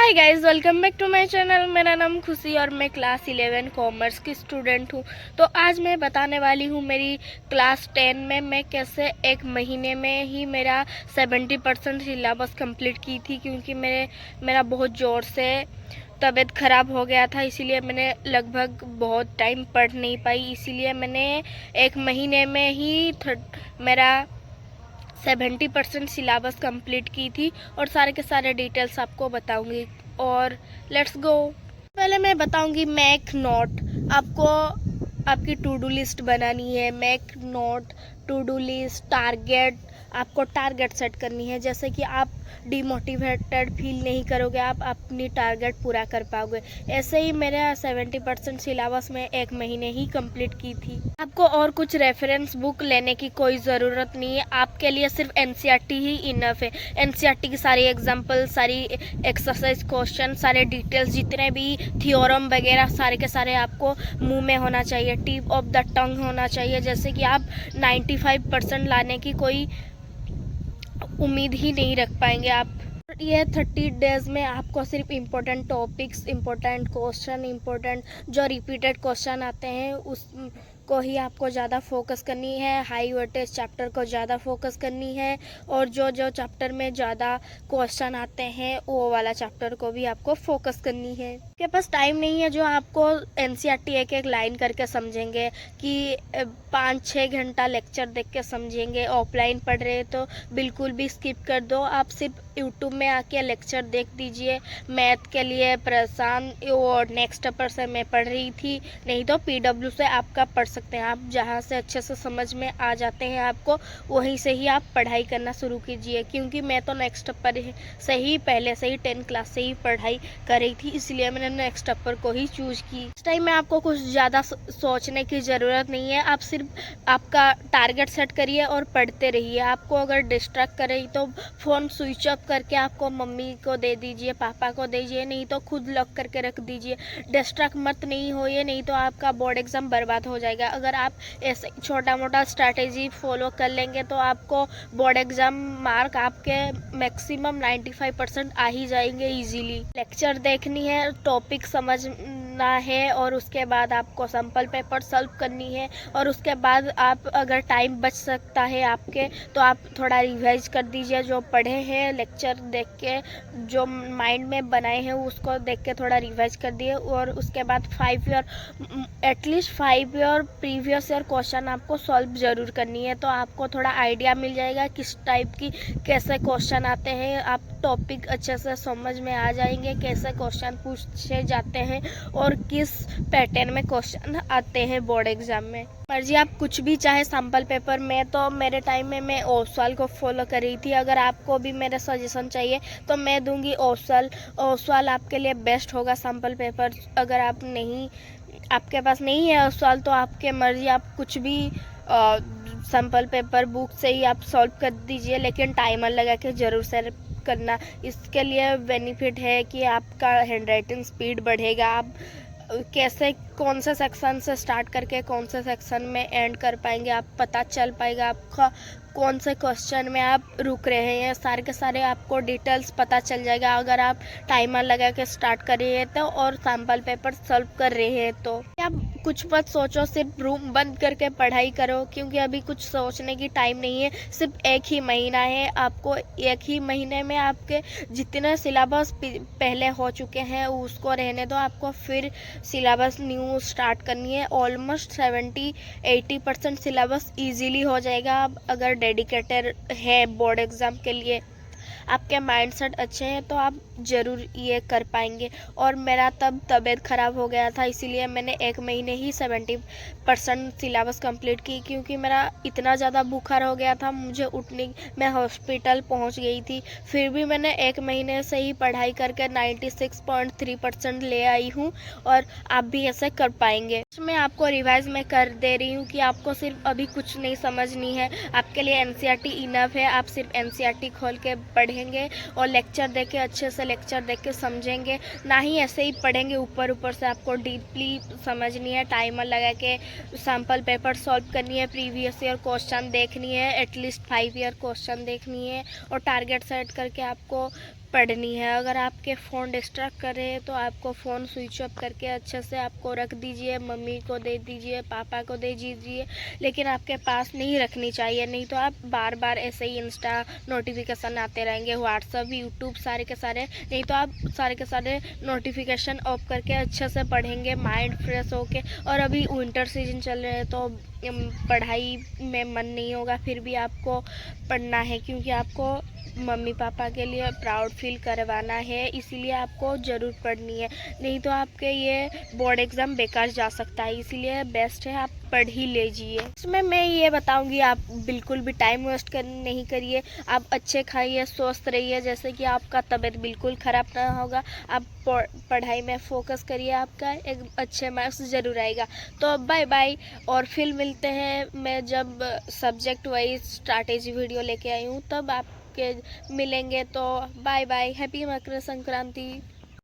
Hi guys, welcome back to my channel. मेरा नाम खुशी और मैं क्लास 11 कॉमर्स की स्टूडेंट हूँ। तो आज मैं बताने वाली हूँ मेरी क्लास 10 में मैं कैसे एक महीने में ही मेरा 70% सिलेबस कंप्लीट की थी, क्योंकि मेरा बहुत ज़ोर से तबीयत ख़राब हो गया था, इसीलिए मैंने लगभग बहुत टाइम पढ़ नहीं पाई। इसीलिए मैंने एक महीने में ही मेरा 70% सिलेबस कंप्लीट की थी और सारे के सारे डिटेल्स आपको बताऊंगी। और लेट्स गो। पहले मैं बताऊंगी मेक नोट। आपको आपकी टू डू लिस्ट बनानी है। Make note, to do list, target. आपको टारगेट सेट करनी है, जैसे कि आप डिमोटिवेटेड फील नहीं करोगे, आप अपनी टारगेट पूरा कर पाओगे। ऐसे ही मेरे 70% सिलेबस में एक महीने ही कंप्लीट की थी। आपको और कुछ रेफरेंस बुक लेने की कोई ज़रूरत नहीं है, आपके लिए सिर्फ एनसीईआरटी ही इनफ है। एनसीईआरटी की सारी एग्जाम्पल, सारी एक्सरसाइज क्वेश्चन, सारे डिटेल्स, जितने भी थियोरम वगैरह सारे के सारे आपको मुंह में होना चाहिए, टिप ऑफ द टंग होना चाहिए, जैसे कि आप 95% लाने की कोई उम्मीद ही नहीं रख पाएंगे आप। ये 30 डेज़ में आपको सिर्फ important topics, important question, important जो रिपीटेड क्वेश्चन आते हैं उसको ही आपको ज़्यादा फोकस करनी है। हाई वेटेज चैप्टर को ज़्यादा फोकस करनी है, और जो जो चैप्टर में ज़्यादा क्वेश्चन आते हैं वो वाला चैप्टर को भी आपको फोकस करनी है। आपके पास टाइम नहीं है जो आपको एनसीईआरटी एक एक लाइन करके समझेंगे, कि 5-6 घंटा लेक्चर देख के समझेंगे। ऑफलाइन पढ़ रहे तो बिल्कुल भी स्किप कर दो, आप सिर्फ यूट्यूब में आके लेक्चर देख दीजिए। मैथ के लिए प्रशांत और नेक्स्ट पेपर से मैं पढ़ रही थी, नहीं तो पीडब्ल्यू से आपका पढ़ सकते हैं। आप जहाँ से अच्छे से समझ में आ जाते हैं आपको, वहीं से ही आप पढ़ाई करना शुरू कीजिए, क्योंकि मैं तो नेक्स्ट पेपर से ही पहले से ही 10 क्लास से ही पढ़ाई कर रही थी, इसलिए मैंने नेक्स्ट पेपर को ही चूज की। इस टाइम में आपको कुछ ज़्यादा सोचने की ज़रूरत नहीं है, आप सिर्फ आपका टारगेट सेट करिए और पढ़ते रहिए। आपको अगर डिस्ट्रैक्ट करे तो फ़ोन स्विच ऑफ करके आपको मम्मी को दे दीजिए, पापा को दीजिए, नहीं तो खुद लॉक करके रख दीजिए। डिस्ट्रैक्ट मत नहीं होइए, नहीं तो आपका बोर्ड एग्ज़ाम बर्बाद हो जाएगा। अगर आप ऐसे छोटा मोटा स्ट्रैटेजी फॉलो कर लेंगे तो आपको बोर्ड एग्ज़ाम मार्क आपके मैक्सिमम 95% आ ही जाएंगे इजीली। लेक्चर देखनी है, टॉपिक समझना है, और उसके बाद आपको सैम्पल पेपर सॉल्व करनी है, और उसके बाद आप अगर टाइम बच सकता है आपके तो आप थोड़ा रिवाइज कर दीजिए। जो पढ़े हैं लेक्चर देख के, जो माइंड में बनाए हैं उसको देख के थोड़ा रिवाइज कर दिए, और उसके बाद 5 year at least 5 year previous year question आपको सॉल्व ज़रूर करनी है। तो आपको थोड़ा आइडिया मिल जाएगा किस टाइप की कैसे क्वेश्चन आते हैं, आप टॉपिक अच्छे से समझ में आ जाएंगे, कैसे क्वेश्चन पूछे जाते हैं और किस पैटर्न में क्वेश्चन आते हैं बोर्ड एग्जाम में। मर्जी आप कुछ भी चाहे सैम्पल पेपर में, तो मेरे टाइम में मैं ओसवाल को फॉलो कर रही थी। अगर आपको भी मेरा सजेशन चाहिए तो मैं दूंगी ओसवाल आपके लिए बेस्ट होगा सैम्पल पेपर। अगर आपके पास नहीं है ओसवाल तो आपके मर्जी, आप कुछ भी सैम्पल पेपर बुक से ही आप सॉल्व कर दीजिए, लेकिन टाइमर लगा के ज़रूर से करना। इसके लिए बेनिफिट है कि आपका हैंडराइटिंग स्पीड बढ़ेगा। आप कैसे कौन से सेक्शन से स्टार्ट करके कौन से सेक्शन में एंड कर पाएंगे, आप पता चल पाएगा आपका कौन से क्वेश्चन में आप रुक रहे हैं, सारे के सारे आपको डिटेल्स पता चल जाएगा अगर आप टाइमर लगा के स्टार्ट कर रहे हैं तो, और सैम्पल पेपर सॉल्व कर रहे हैं तो। आप कुछ मत सोचो, सिर्फ रूम बंद करके पढ़ाई करो, क्योंकि अभी कुछ सोचने की टाइम नहीं है। सिर्फ एक ही महीना है, आपको एक ही महीने में आपके जितने सिलेबस पहले हो चुके हैं उसको रहने दो, आपको फिर सिलेबस न्यू स्टार्ट करनी है। ऑलमोस्ट 70-80% सिलेबस ईजीली हो जाएगा। आप अगर डेडिकेटेड है बोर्ड एग्ज़ाम के लिए, आपके माइंडसेट अच्छे हैं तो आप ज़रूर ये कर पाएंगे। और मेरा तब तबीयत ख़राब हो गया था, इसीलिए मैंने एक महीने ही 70% सिलेबस कंप्लीट की, क्योंकि मेरा इतना ज़्यादा बुखार हो गया था, मुझे उठने मैं हॉस्पिटल पहुंच गई थी। फिर भी मैंने एक महीने से ही पढ़ाई करके 96.3% ले आई हूँ, और आप भी ऐसे कर पाएंगे। मैं आपको रिवाइज में कर दे रही हूँ कि आपको सिर्फ अभी कुछ नहीं समझनी है, आपके लिए एनसीईआरटी इनफ है। आप सिर्फ एनसीईआरटी खोल के पढ़ेंगे और लेक्चर देख के अच्छे से लेक्चर देख के समझेंगे, ना ही ऐसे ही पढ़ेंगे ऊपर ऊपर से। आपको डीपली समझनी है, टाइमर लगा के सैम्पल पेपर सॉल्व करनी है, प्रीवियस ईयर क्वेश्चन देखनी है, एटलीस्ट 5 ईयर क्वेश्चन देखनी है, और टारगेट सेट करके आपको पढ़नी है। अगर आपके फ़ोन डिस्ट्रैक्ट कर रहे हैं तो आपको फ़ोन स्विच ऑफ करके अच्छे से आपको रख दीजिए, मम्मी को दे दीजिए, पापा को दे दीजिए, लेकिन आपके पास नहीं रखनी चाहिए। नहीं तो आप बार बार ऐसे ही इंस्टा नोटिफिकेशन आते रहेंगे, व्हाट्सअप, यूट्यूब, सारे के सारे। नहीं तो आप सारे के सारे नोटिफिकेशन ऑफ करके अच्छे से पढ़ेंगे माइंड फ्रेश होके। और अभी विंटर सीजन चल रहे हैं तो पढ़ाई में मन नहीं होगा, फिर भी आपको पढ़ना है, क्योंकि आपको मम्मी पापा के लिए प्राउड फील करवाना है, इसीलिए आपको ज़रूर पढ़नी है। नहीं तो आपके ये बोर्ड एग्ज़ाम बेकार जा सकता है, इसीलिए बेस्ट है आप पढ़ ही लीजिए। इसमें मैं ये बताऊंगी, आप बिल्कुल भी टाइम वेस्ट नहीं करिए। आप अच्छे खाइए, स्वस्थ रहिए, जैसे कि आपका तबीयत बिल्कुल ख़राब ना होगा। आप पढ़ाई में फोकस करिए, आपका एक अच्छे मार्क्स ज़रूर आएगा। तो बाय बाय, और फिर मिलते हैं। मैं जब सब्जेक्ट वाइज स्ट्रैटेजी वीडियो लेके आई हूँ तब आपके मिलेंगे। तो bye bye, happy Makar Sankranti.